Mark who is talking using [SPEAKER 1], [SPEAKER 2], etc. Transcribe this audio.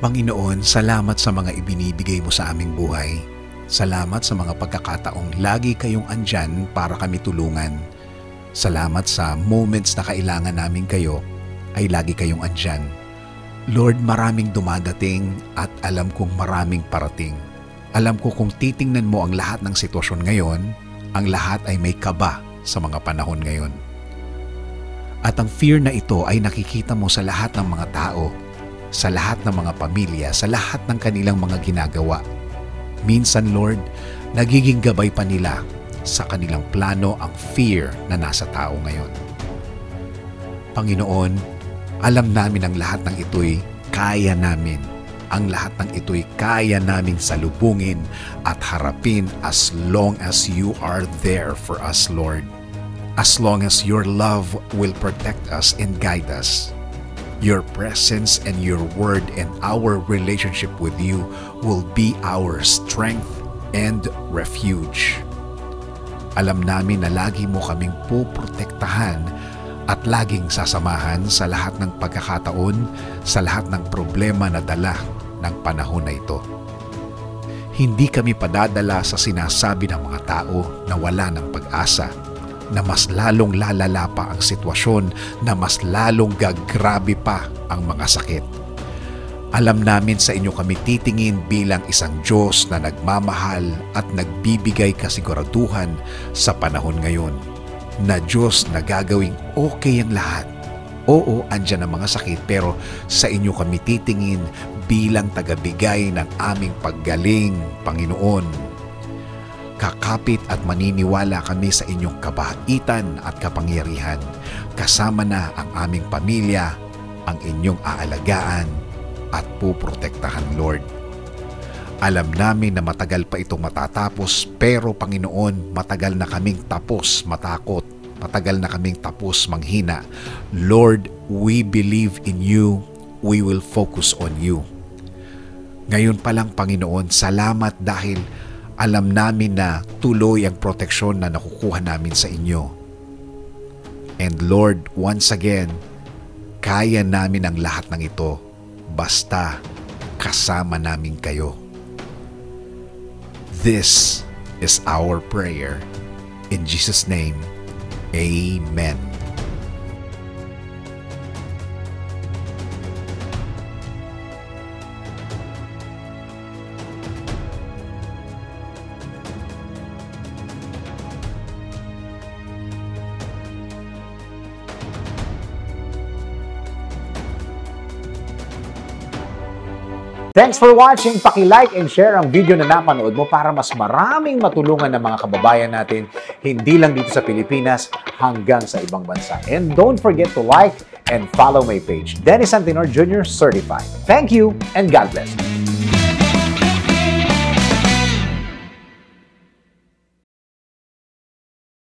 [SPEAKER 1] Panginoon, salamat sa mga ibinibigay mo sa aming buhay. Salamat sa mga pagkakataong lagi kayong andyan para kami tulungan. Salamat sa moments na kailangan namin kayo ay lagi kayong andyan. Lord, maraming dumadating at alam kong maraming parating. Alam ko kung titingnan mo ang lahat ng sitwasyon ngayon, ang lahat ay may kaba sa mga panahon ngayon. At ang fear na ito ay nakikita mo sa lahat ng mga tao, sa lahat ng mga pamilya, sa lahat ng kanilang mga ginagawa. Minsan, Lord, nagiging gabay pa nila sa kanilang plano ang fear na nasa tao ngayon. Panginoon, alam namin ang lahat ng ito'y kaya namin. Ang lahat ng ito'y kaya naming salubungin at harapin as long as you are there for us, Lord. As long as your love will protect us and guide us. Your presence and your word and our relationship with you will be our strength and refuge. Alam namin na lagi mo kaming puprotektahan at laging sasamahan sa lahat ng pagkakataon, sa lahat ng problema na dala ng panahon na ito. Hindi kami padadala sa sinasabi ng mga tao na wala ng pag-asa, na mas lalong lalala pa ang sitwasyon, na mas lalong gagrabe pa ang mga sakit. Alam namin sa inyo kami titingin bilang isang Diyos na nagmamahal at nagbibigay kasiguraduhan sa panahon ngayon. Na Diyos na gagawing okay ang lahat. Oo, andyan ang mga sakit, pero sa inyo kami titingin bilang tagabigay ng aming paggaling, Panginoon. Kakapit at maniniwala kami sa inyong kabaitan at kapangyarihan. Kasama na ang aming pamilya, ang inyong aalagaan at puprotektahan, Lord. Alam namin na matagal pa itong matatapos, pero Panginoon, matagal na kaming tapos matakot. Matagal na kaming tapos manghina. Lord, we believe in you. We will focus on you. Ngayon pa lang, Panginoon, salamat dahil alam namin na tuloy ang proteksyon na nakukuha namin sa inyo. And Lord, once again, kaya namin ang lahat ng ito basta kasama namin kayo. This is our prayer. In Jesus' name, Amen.
[SPEAKER 2] Thanks for watching. Paki-like and share ang video na napanood mo para mas maraming matulungan ng mga kababayan natin, hindi lang dito sa Pilipinas, hanggang sa ibang bansa. And don't forget to like and follow my page, Dennis Antinor Jr. Certified. Thank you and God bless.